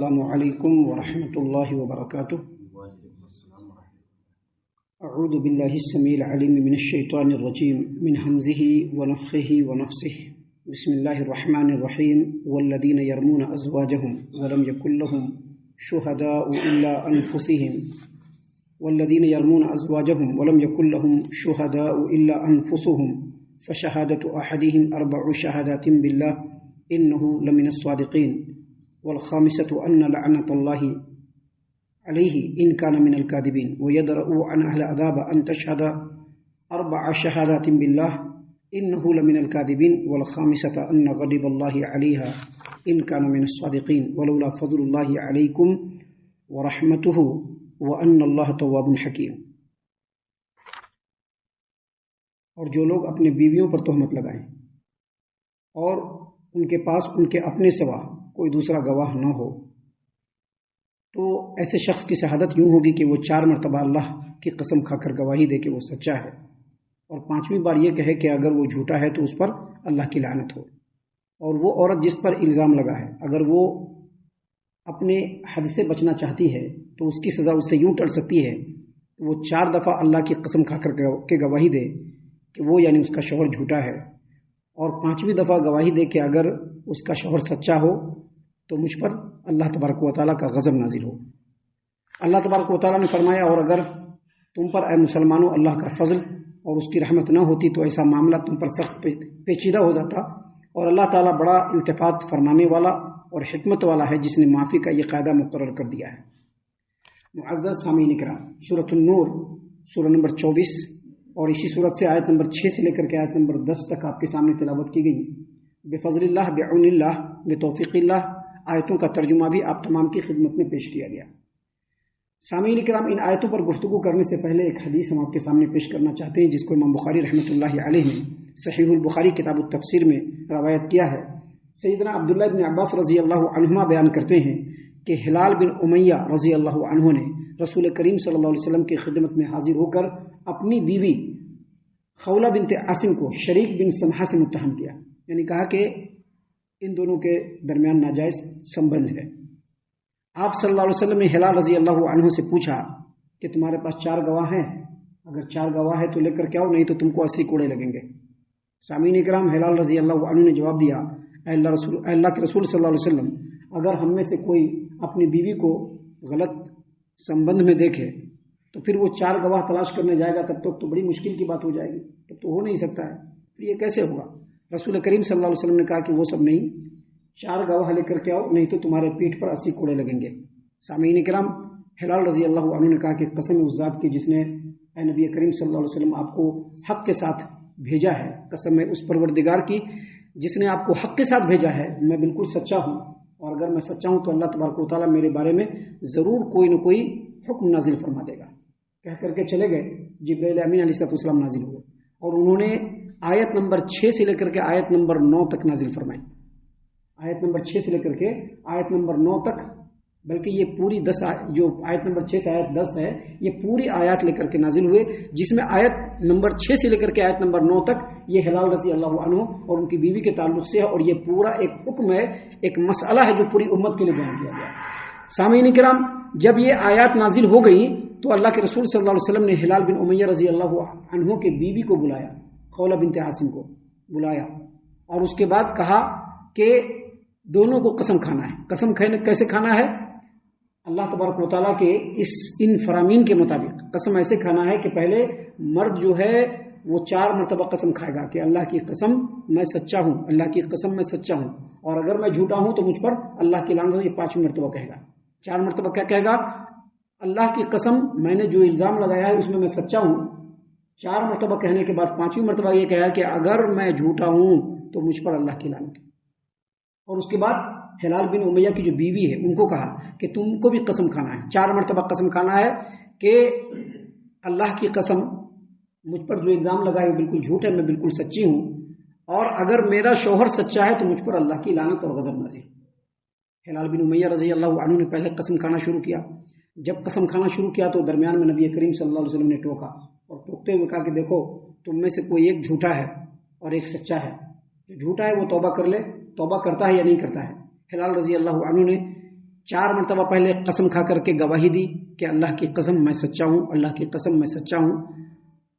السلام علیکم ورحمۃ اللہ وبرکاتہ۔ اعوذ باللہ السمیع العلیم من الشیطان الرجیم من حمزہ ونفخہ ونفثہ۔ بسم اللہ الرحمن الرحیم۔ والذین یرمون ازواجہم ولم یکن لہم شہداء الا انفسہم والذین یرمون ازواجہم ولم یکن لہم شہداء الا انفسہم فشہادۃ احدہم اربع شہادات باللہ انہ لمن الصادقین والخامسة أن لعنة الله عليه إن كان من الكاذبين ويدرأ عن أهل العذاب أن تشهد أربع شهادات بالله إنه لمن الكاذبين والخامسة أن غضب الله عليها إن كان من الصادقين ولولا فضل الله عليكم ورحمته وأن الله تواب حكيم۔ اور جو لوگ اپنے بیویوں پر تہمت لگائیں اور ان کے پاس ان کے اپنے سوا کوئی دوسرا گواہ نہ ہو تو ایسے شخص کی شہادت یوں ہوگی کہ وہ 4 مرتبہ اللہ کی قسم کھا کر گواہی دے کہ وہ سچا ہے، اور 5ویں بار یہ کہے کہ اگر وہ جھوٹا ہے تو اس پر اللہ کی لعنت ہو۔ اور وہ عورت جس پر الزام لگا ہے اگر وہ اپنے حد سے بچنا چاہتی ہے تو اس کی سزا اس سے یوں ٹل سکتی ہے کہ وہ 4 دفعہ اللہ کی قسم کھا کر کے گواہی دے کہ وہ یعنی اس کا شوہر جھوٹا ہے، اور 5ویں دفعہ گواہی دے کہ اگر اس کا شوہر سچا ہو تو مجھ پر اللہ تبارک و تعالیٰ کا غضب نازل ہو۔ اللہ تبارک و تعالیٰ نے فرمایا، اور اگر تم پر اے مسلمانوں اللہ کا فضل اور اس کی رحمت نہ ہوتی تو ایسا معاملہ تم پر سخت پیچیدہ ہو جاتا، اور اللہ تعالیٰ بڑا التفات فرمانے والا اور حکمت والا ہے جس نے معافی کا یہ قاعدہ مقرر کر دیا ہے۔ معزز سامعین کرام، سورۃ النور سورہ نمبر 24 اور اسی سورت سے آیت نمبر 6 سے لے کر کے آیت نمبر 10 تک آپ کے سامنے تلاوت کی گئی۔ بفضل اللہ، بعون اللہ، بتوفیق اللہ آیتوں کا ترجمہ بھی آپ تمام کی خدمت میں پیش کیا گیا۔ سامعین کرام، ان آیتوں پر گفتگو کرنے سے پہلے ایک حدیث ہم آپ کے سامنے پیش کرنا چاہتے ہیں جس کو امام بخاری رحمۃ اللہ علیہ نے صحیح البخاری کتاب التفسیر میں روایت کیا ہے۔ سیدنا عبداللہ بن عباس رضی اللہ عنہما بیان کرتے ہیں کہ ہلال بن امیہ رضی اللہ عنہ نے رسول کریم صلی اللہ علیہ وسلم کی خدمت میں حاضر ہو کر اپنی بیوی خولہ بنت عاصم کو شریک بن سمحہ سے متہم کیا، یعنی کہا کہ ان دونوں کے درمیان ناجائز سمبند ہے۔ آپ صلی اللہ علیہ وسلم نے ہلال رضی اللہ عنہ سے پوچھا کہ تمہارے پاس 4 گواہ ہیں؟ اگر 4 گواہ ہے تو لے کر کے آؤ، نہیں تو تم کو 80 کوڑے لگیں گے۔ سامعین کرام، ہلال رضی اللہ عنہ نے جواب دیا، اے اللہ کے رسول صلی اللہ علیہ وسلم، اگر ہم میں سے کوئی اپنی بیوی کو غلط سمبند میں دیکھے تو پھر وہ 4 گواہ تلاش کرنے جائے گا، تب تو بڑی مشکل کی بات ہو جائے گی، تب تو ہو نہیں سکتا ہے، پھر یہ کیسے ہوگا؟ رسول کریم صلی اللہ علیہ وسلم نے کہا کہ وہ سب نہیں، 4 گواہ لے کر کے آؤ، نہیں تو تمہارے پیٹھ پر 80 کوڑے لگیں گے۔ سامعین کرام، ہلال رضی اللہ عنہ نے کہا کہ قسم اس ذات کی جس نے اے نبی کریم صلی اللہ علیہ وسلم آپ کو حق کے ساتھ بھیجا ہے، قسم ہے اس پروردگار کی جس نے آپ کو حق کے ساتھ بھیجا ہے، میں بالکل سچا ہوں، اور اگر میں سچا ہوں تو اللہ تبارک و تعالیٰ میرے بارے میں ضرور کوئی نہ کوئی حکم نازل فرما دے گا۔ کہہ کر کے چلے گئے، جبرائیل امین علیہ السلام نازل ہوئے اور انہوں نے آیت نمبر 6 سے لے کر کے آیت نمبر 9 تک نازل فرمائی۔ آیت نمبر 6 سے لے کر کے آیت نمبر 9 تک، بلکہ یہ پوری 10 جو آیت نمبر 6 سے آیت 10 ہے، یہ پوری آیات لے کر کے نازل ہوئے، جس میں آیت نمبر 6 سے لے کر کے آیت نمبر 9 تک یہ ہلال رضی اللہ عنہ اور ان کی بیوی کے تعلق سے ہے، اور یہ پورا ایک حکم ہے، ایک مسئلہ ہے جو پوری امت کے لیے بیان کیا گیا۔ سامعین کرام، جب یہ آیات نازل ہو گئی تو اللہ کے رسول صلی اللہ علیہ وسلم نے ہلال بن امیہ رضی اللہ عنہ کے بیوی کو بلایا، خولہ بنت عاصم کو بلایا، اور اس کے بعد کہا کہ دونوں کو قسم کھانا ہے۔ قسم کیسے کھانا ہے؟ اللہ تبارک و تعالیٰ کے ان فرامین کے مطابق قسم ایسے کھانا ہے کہ پہلے مرد جو ہے وہ 4 مرتبہ قسم کھائے گا کہ اللہ کی قسم میں سچا ہوں، اللہ کی قسم میں سچا ہوں، اور اگر میں جھوٹا ہوں تو مجھ پر اللہ کی لعنت ہو، یہ 5ویں مرتبہ کہے گا۔ 4 مرتبہ کیا کہے گا؟ اللہ کی قسم، میں نے جو الزام لگایا ہے اس میں سچا ہوں۔ 4 مرتبہ کہنے کے بعد 5ویں مرتبہ یہ کہا کہ اگر میں جھوٹا ہوں تو مجھ پر اللہ کی لعنت۔ اور اس کے بعد ہلال بن امیہ کی جو بیوی ہے ان کو کہا کہ تم کو بھی قسم کھانا ہے، 4 مرتبہ قسم کھانا ہے کہ اللہ کی قسم، مجھ پر جو الزام لگائے وہ بالکل جھوٹ ہے، میں بالکل سچی ہوں، اور اگر میرا شوہر سچا ہے تو مجھ پر اللہ کی لعنت اور غضب نازل۔ ہلال بن امیہ رضی اللہ عنہ نے پہلے قسم کھانا شروع کیا۔ جب قسم کھانا شروع کیا تو درمیان میں نبی کریم صلی اللہ علیہ وسلم نے ٹوکا، اور ٹوکتے ہوئے کہا کہ دیکھو، تم میں سے کوئی ایک جھوٹا ہے اور ایک سچا ہے، جو جھوٹا ہے وہ توبہ کر لے، توبہ کرتا ہے یا نہیں کرتا ہے۔ ہلال رضی اللہ عنہ نے 4 مرتبہ پہلے قسم کھا کر کے گواہی دی کہ اللہ کی قسم میں سچا ہوں، اللہ کی قسم میں سچا ہوں،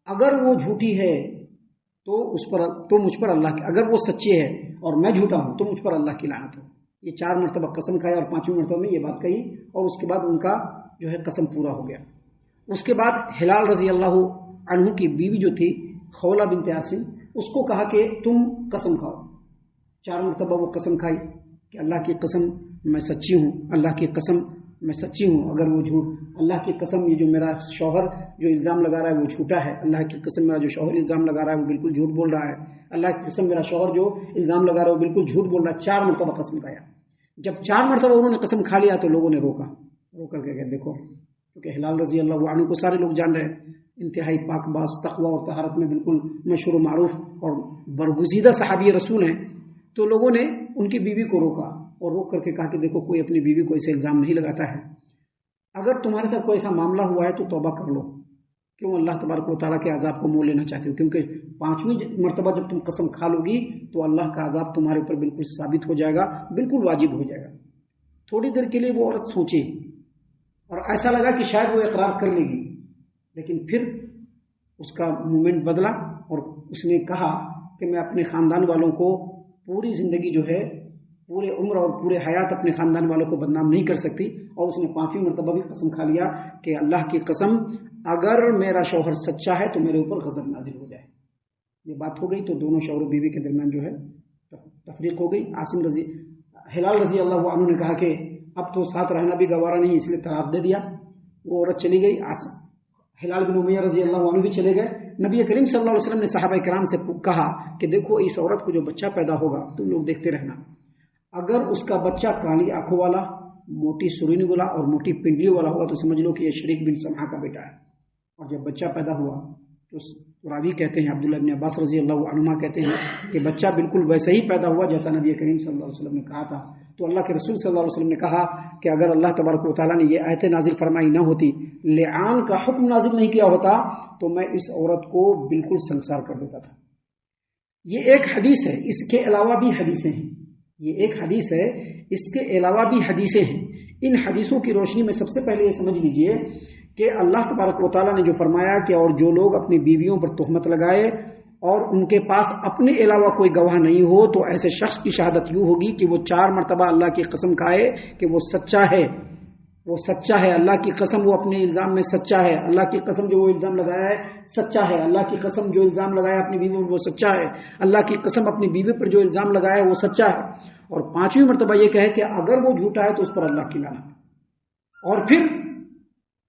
اگر وہ جھوٹی ہے تو مجھ پر اللہ کی، اگر وہ سچی ہے اور میں جھوٹا ہوں تو مجھ پر اللہ کی لعنت ہو۔ یہ 4 مرتبہ قسم کھایا اور 5ویں مرتبہ میں یہ بات کہی، اور اس کے بعد ان کا جو ہے قسم پورا ہو گیا۔ اس کے بعد ہلال رضی اللہ عنہ کی بیوی جو تھی خولہ بنت عاصم، اس کو کہا کہ تم قسم کھاؤ۔ 4 مرتبہ وہ قسم کھائی کہ اللہ کی قسم میں سچی ہوں، اللہ کی قسم میں سچی ہوں، اگر وہ جھوٹ، اللہ کی قسم یہ جو میرا شوہر جو الزام لگا رہا ہے وہ جھوٹا ہے، اللہ کی قسم میرا جو شوہر الزام لگا رہا ہے وہ بالکل جھوٹ بول رہا ہے، اللہ کی قسم میرا شوہر جو الزام لگا رہا ہے وہ بالکل جھوٹ بول رہا ہے۔ 4 مرتبہ قسم کھایا۔ جب 4 مرتبہ انہوں نے قسم کھا لیا تو لوگوں نے رو کر کے کہ دیکھو، کیونکہ ہلال رضی اللہ عنہ کو سارے لوگ جان رہے ہیں، انتہائی پاک باز، تقوی اور طہارت میں بالکل مشہور و معروف اور برگزیدہ صحابی رسول ہیں، تو لوگوں نے ان کی بیوی کو روکا اور روک کر کے کہا کہ دیکھو، کوئی اپنی بیوی کو ایسے الزام نہیں لگاتا ہے، اگر تمہارے ساتھ کوئی ایسا معاملہ ہوا ہے تو توبہ کر لو، کیوں اللہ تبارک و تعالیٰ کے عذاب کو مول لینا چاہتے ہو؟ کیونکہ 5ویں مرتبہ جب تم قسم کھا لو گی تو اللہ کا عذاب تمہارے اوپر بالکل ثابت ہو جائے گا، بالکل واجب ہو جائے گا۔ تھوڑی دیر کے لیے وہ عورت سوچی اور ایسا لگا کہ شاید وہ اقرار کر لے گی، لیکن پھر اس کا مومنٹ بدلا اور اس نے کہا کہ میں اپنے خاندان والوں کو پوری زندگی جو ہے، پورے عمر اور پورے حیات اپنے خاندان والوں کو بدنام نہیں کر سکتی، اور اس نے 5ویں مرتبہ بھی قسم کھا لیا کہ اللہ کی قسم اگر میرا شوہر سچا ہے تو میرے اوپر غضب نازل ہو جائے۔ یہ بات ہو گئی تو دونوں شوہر و بیوی کے درمیان جو ہے تفریق ہو گئی۔ ہلال رضی اللہ عنہ نے کہا کہ اب تو ساتھ رہنا بھی گوارا نہیں، اس لیے طلاق دے دیا۔ وہ عورت چلی گئی۔ ہلال بن امیہ رضی اللہ عنہ بھی چلے گئے۔ نبی کریم صلی اللہ علیہ وسلم نے صحابہ کرام سے کہا کہ دیکھو، اس عورت کو جو بچہ پیدا ہوگا تم لوگ دیکھتے رہنا، اگر اس کا بچہ کالی آنکھوں والا، موٹی سرینی والا اور موٹی پنڈلیوں والا ہوگا تو سمجھ لو کہ یہ شریک بن سمحہ کا بیٹا ہے۔ اور جب بچہ پیدا ہوا تو راوی کہتے ہیں، عبداللہ بن عباس رضی اللہ عنہما کہتے ہیں کہ بچہ بالکل ویسے ہی پیدا ہوا جیسا نبی کریم صلی اللہ علیہ وسلم نے کہا تھا۔ تو اللہ کے رسول صلی اللہ علیہ وسلم نے کہا کہ اگر اللہ تبارک و تعالیٰ نے یہ آیت نازل فرمائی نہ ہوتی، لعان کا حکم نازل نہیں کیا ہوتا، تو میں اس عورت کو بالکل سنسار کر دیتا تھا۔ یہ ایک حدیث ہے، اس کے علاوہ بھی حدیثیں ہیں۔ یہ ایک حدیث ہے، اس کے علاوہ بھی حدیثیں ہیں۔ ان حدیثوں کی روشنی میں سب سے پہلے یہ سمجھ لیجئے کہ اللہ تبارک و تعالیٰ نے جو فرمایا کہ اور جو لوگ اپنی بیویوں پر تہمت لگائے اور ان کے پاس اپنے علاوہ کوئی گواہ نہیں ہو، تو ایسے شخص کی شہادت یوں ہوگی کہ وہ 4 مرتبہ اللہ کی قسم کھائے کہ وہ سچا ہے، وہ سچا ہے، اللہ کی قسم وہ اپنے الزام میں سچا ہے، اللہ کی قسم جو وہ الزام لگایا ہے سچا ہے، اللہ کی قسم جو الزام لگایا اپنی بیوی پر وہ سچا ہے، اللہ کی قسم اپنی بیوی پر جو الزام لگایا ہے وہ سچا ہے۔ اور 5ویں مرتبہ یہ کہے کہ اگر وہ جھوٹا ہے تو اس پر اللہ کی لعنت۔ اور پھر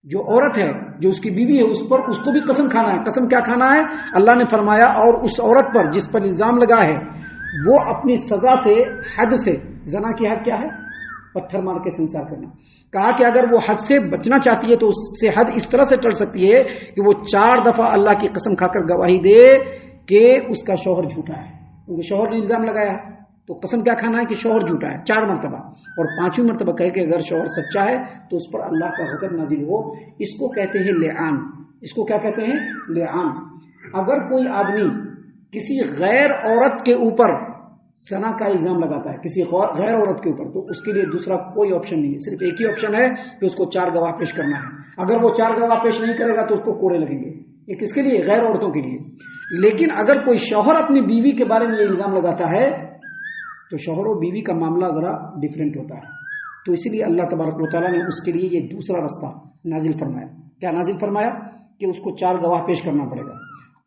جو عورت ہے، جو اس کی بیوی ہے، اس کو بھی قسم کھانا ہے۔ قسم کیا کھانا ہے؟ اللہ نے فرمایا اور اس عورت پر جس پر الزام لگا ہے وہ اپنی سزا سے، حد سے، زنا کی حد کیا ہے؟ پتھر مار کے سنسار کرنا۔ کہا کہ اگر وہ حد سے بچنا چاہتی ہے تو اس سے حد اس طرح سے ٹل سکتی ہے کہ وہ 4 دفعہ اللہ کی قسم کھا کر گواہی دے کہ اس کا شوہر جھوٹا ہے، کیونکہ شوہر نے الزام لگایا ہے۔ تو قسم کیا کھانا ہے کہ شوہر جھوٹا ہے 4 مرتبہ، اور 5ویں مرتبہ کہے کہ اگر شوہر سچا ہے تو اس پر اللہ کا غضب نازل ہو۔ اس کو کہتے ہیں لعان۔ اس کو کیا کہتے ہیں؟ لعان۔ اگر کوئی آدمی کسی غیر عورت کے اوپر زنا کا الزام لگاتا ہے، کسی غیر عورت کے اوپر، تو اس کے لیے دوسرا کوئی آپشن نہیں ہے، صرف ایک ہی آپشن ہے کہ اس کو 4 گواہ پیش کرنا ہے۔ اگر وہ 4 گواہ پیش نہیں کرے گا تو اس کو کوڑے لگیں گے۔ یہ کس کے لیے؟ غیر عورتوں کے لیے۔ لیکن اگر کوئی شوہر اپنی بیوی کے بارے میں یہ الزام لگاتا ہے تو شوہر و بیوی کا معاملہ ذرا ڈیفرنٹ ہوتا ہے، تو اسی لیے اللہ تبارک و تعالیٰ نے اس کے لیے یہ دوسرا رستہ نازل فرمایا۔ کیا نازل فرمایا؟ کہ اس کو 4 گواہ پیش کرنا پڑے گا،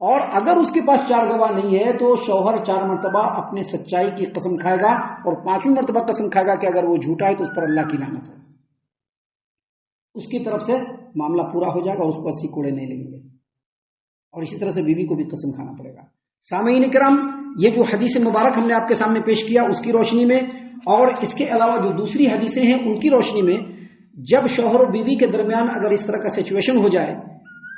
اور اگر اس کے پاس 4 گواہ نہیں ہے تو شوہر 4 مرتبہ اپنے سچائی کی قسم کھائے گا، اور 5ویں مرتبہ قسم کھائے گا کہ اگر وہ جھوٹا ہے تو اس پر اللہ کی لعنت ہے۔ اس کی طرف سے معاملہ پورا ہو جائے گا، اس کو 80 کوڑے نہیں لگیں گے۔ اور اسی طرح سے بیوی کو بھی قسم کھانا پڑے گا۔ سامعین کرام، یہ جو حدیث مبارک ہم نے آپ کے سامنے پیش کیا اس کی روشنی میں، اور اس کے علاوہ جو دوسری حدیثیں ہیں ان کی روشنی میں، جب شوہر و بیوی کے درمیان اگر اس طرح کا سچویشن ہو جائے،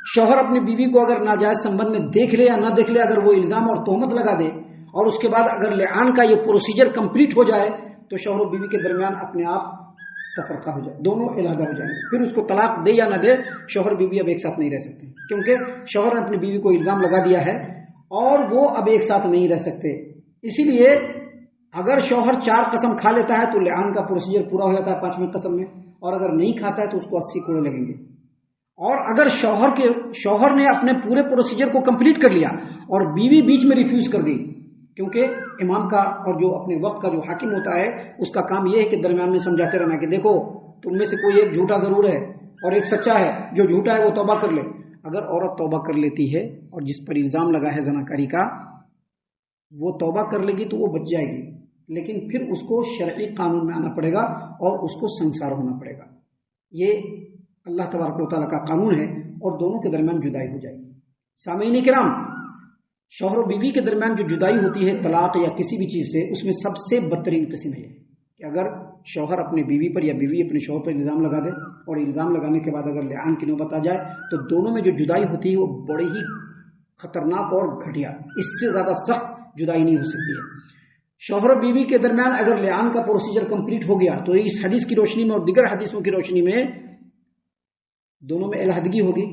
شوہر اپنی بیوی کو اگر ناجائز سمبند میں دیکھ لے یا نہ دیکھ لے، اگر وہ الزام اور تہمت لگا دے، اور اس کے بعد اگر لعان کا یہ پروسیجر کمپلیٹ ہو جائے، تو شوہر و بیوی کے درمیان اپنے آپ تفرقہ ہو جائے، دونوں علیحدہ ہو جائیں گے۔ پھر اس کو طلاق دے یا نہ دے، شوہر بیوی اب ایک ساتھ نہیں رہ سکتے، کیونکہ شوہر نے اپنی بیوی کو الزام لگا دیا ہے اور وہ اب ایک ساتھ نہیں رہ سکتے۔ اسی لیے اگر شوہر 4 قسم کھا لیتا ہے تو لعان کا پروسیجر پورا ہو جاتا ہے 5ویں قسم میں، اور اگر نہیں کھاتا ہے تو اس کو 80 کوڑے لگیں گے۔ اور اگر شوہر نے اپنے پورے پروسیجر کو کمپلیٹ کر لیا اور بیوی بیچ میں ریفیوز کر گئی، کیونکہ امام کا اور جو اپنے وقت کا جو حاکم ہوتا ہے اس کا کام یہ ہے کہ درمیان میں سمجھاتے رہنا کہ دیکھو تم میں سے کوئی ایک جھوٹا ضرور ہے اور ایک سچا ہے، جو جھوٹا ہے وہ توبہ کر لے۔ اگر عورت توبہ کر لیتی ہے اور جس پر الزام لگا ہے زناکاری کا وہ توبہ کر لے گی تو وہ بچ جائے گی، لیکن پھر اس کو شرعی قانون میں آنا پڑے گا اور اس کو سنسار ہونا پڑے گا۔ یہ اللہ تبارک و تعالیٰ کا قانون ہے اور دونوں کے درمیان جدائی ہو جائے گی۔ سامعین کرام، شوہر و بیوی کے درمیان جو جدائی ہوتی ہے طلاق یا کسی بھی چیز سے، اس میں سب سے بدترین قسم ہے کہ اگر شوہر اپنے بیوی پر یا بیوی اپنے شوہر پر الزام لگا دے اور الزام لگانے کے بعد اگر لعان کی نوبت آ جائے تو دونوں میں جو جدائی ہوتی ہے وہ بڑی ہی خطرناک اور گھٹیا، اس سے زیادہ سخت جدائی نہیں ہو سکتی ہے۔ شوہر و بیوی کے درمیان اگر لعان کا پروسیجر کمپلیٹ ہو گیا تو اس حدیث کی روشنی میں اور دیگر حدیثوں کی روشنی میں دونوں میں علیحدگی ہوگی۔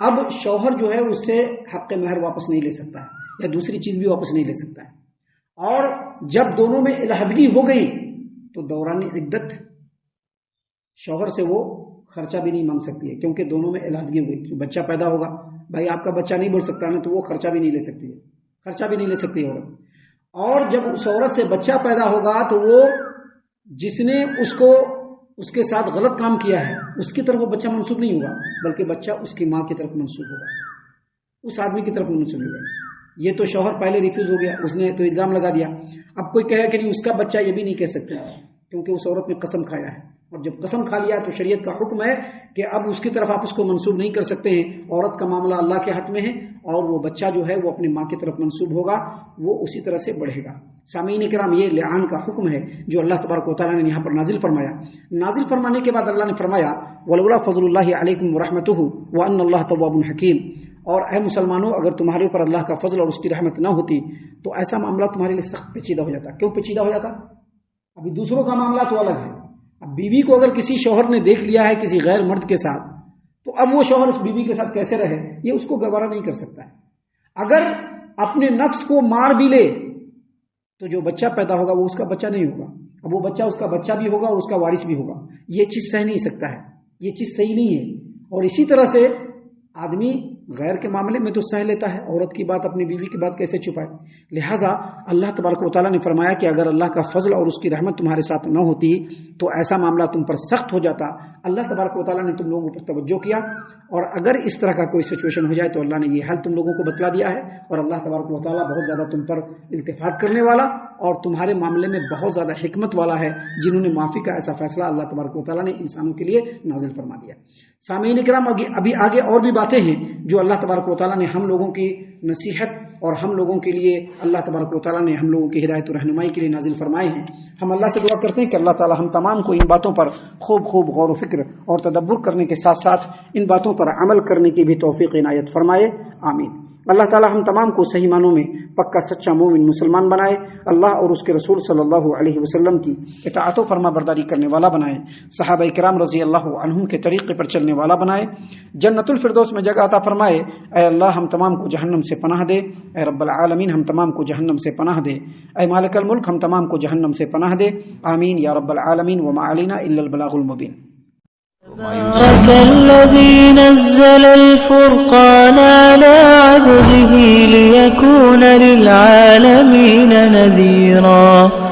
اب شوہر جو ہے اس سے حق مہر واپس نہیں لے سکتا ہے یا دوسری چیز بھی واپس نہیں لے سکتا ہے، اور جب دونوں میں علیحدگی ہو گئی تو دوران عدت شوہر سے وہ خرچہ بھی نہیں مانگ سکتی ہے، کیونکہ دونوں میں علیحدگی ہو گئی۔ بچہ پیدا ہوگا، بھائی آپ کا بچہ نہیں بول سکتا نا، تو وہ خرچہ بھی نہیں لے سکتی ہے، خرچہ بھی نہیں لے سکتی عورت۔ اور جب اس عورت سے بچہ پیدا ہوگا تو وہ جس نے اس کے ساتھ غلط کام کیا ہے اس کی طرف وہ بچہ منسوب نہیں ہوگا، بلکہ بچہ اس کی ماں کی طرف منسوب ہوگا، اس آدمی کی طرف منسوب ہوگا۔ یہ تو شوہر پہلے ریفیوز ہو گیا، اس نے تو الزام لگا دیا۔ اب کوئی کہے کہ نہیں اس کا بچہ، یہ بھی نہیں کہہ سکتے کیونکہ اس عورت نے قسم کھایا ہے، اور جب قسم کھا لیا تو شریعت کا حکم ہے کہ اب اس کی طرف آپ اس کو منسوب نہیں کر سکتے ہیں۔ عورت کا معاملہ اللہ کے حق میں ہے اور وہ بچہ جو ہے وہ اپنی ماں کی طرف منسوب ہوگا، وہ اسی طرح سے بڑھے گا۔ سامعین کرام، یہ لعان کا حکم ہے جو اللہ تبارک و تعالیٰ نے یہاں پر نازل فرمایا۔ نازل فرمانے کے بعد اللہ نے فرمایا ولولا فضل اللہ علیکم ورحمتہ وان اللہ تواب حکیم، اور اے مسلمانوں اگر تمہارے اوپر اللہ کا فضل اور اس کی رحمت نہ ہوتی تو ایسا معاملہ تمہارے لیے سخت پیچیدہ ہو جاتا۔ کیوں پیچیدہ ہو جاتا؟ ابھی دوسروں کا معاملہ تو الگ ہے، اب بیوی کو اگر کسی شوہر نے دیکھ لیا ہے کسی غیر مرد کے ساتھ تو اب وہ شوہر اس بیوی کے ساتھ کیسے رہے، یہ اس کو گوارا نہیں کر سکتا ہے۔ اگر اپنے نفس کو مار بھی لے تو جو بچہ پیدا ہوگا وہ اس کا بچہ نہیں ہوگا، اب وہ بچہ اس کا بچہ بھی ہوگا اور اس کا وارث بھی ہوگا، یہ چیز سہ نہیں سکتا ہے، یہ چیز صحیح نہیں ہے۔ اور اسی طرح سے آدمی غیر کے معاملے میں تو سہ لیتا ہے، عورت کی بات اپنی بیوی کی بات کیسے چھپائے؟ لہٰذا اللہ تبارک و تعالیٰ نے فرمایا کہ اگر اللہ کا فضل اور اس کی رحمت تمہارے ساتھ نہ ہوتی تو ایسا معاملہ تم پر سخت ہو جاتا۔ اللہ تبارک و تعالیٰ نے تم لوگوں پر توجہ کیا، اور اگر اس طرح کا کوئی سچویشن ہو جائے تو اللہ نے یہ حل تم لوگوں کو بتلا دیا ہے، اور اللہ تبارک و تعالیٰ بہت زیادہ تم پر التفات کرنے والا اور تمہارے معاملے میں بہت زیادہ حکمت والا ہے، جنہوں نے معافی کا ایسا فیصلہ اللہ تبارک و تعالیٰ نے انسانوں کے لیے نازل فرما دیا۔ سامعین کرام، ابھی آگے اور بھی باتیں ہیں جو اللہ تبارک و تعالیٰ نے ہم لوگوں کی نصیحت اور ہم لوگوں کے لیے، اللہ تبارک و تعالیٰ نے ہم لوگوں کی ہدایت و رہنمائی کے لیے نازل فرمائے ہیں۔ ہم اللہ سے دعا کرتے ہیں کہ اللہ تعالیٰ ہم تمام کو ان باتوں پر خوب غور و فکر اور تدبر کرنے کے ساتھ ساتھ ان باتوں پر عمل کرنے کی بھی توفیق عنایت فرمائے، آمین۔ اللہ تعالیٰ ہم تمام کو صحیح معنوں میں پکا سچا مومن مسلمان بنائے، اللہ اور اس کے رسول صلی اللہ علیہ وسلم کی اطاعت و فرما برداری کرنے والا بنائے، صحابہ کرام رضی اللہ عنہم کے طریقے پر چلنے والا بنائے، جنت الفردوس میں جگہ عطا فرمائے۔ اے اللہ ہم تمام کو جہنم سے پناہ دے، اے رب العالمین ہم تمام کو جہنم سے پناہ دے، اے مالک الملک ہم تمام کو جہنم سے پناہ دے، آمین یا رب العالمین۔ وما علینا الا البلاغ المبین۔ تبارك الذي نزل الفرقان على عبده ليكون للعالمين نذيرا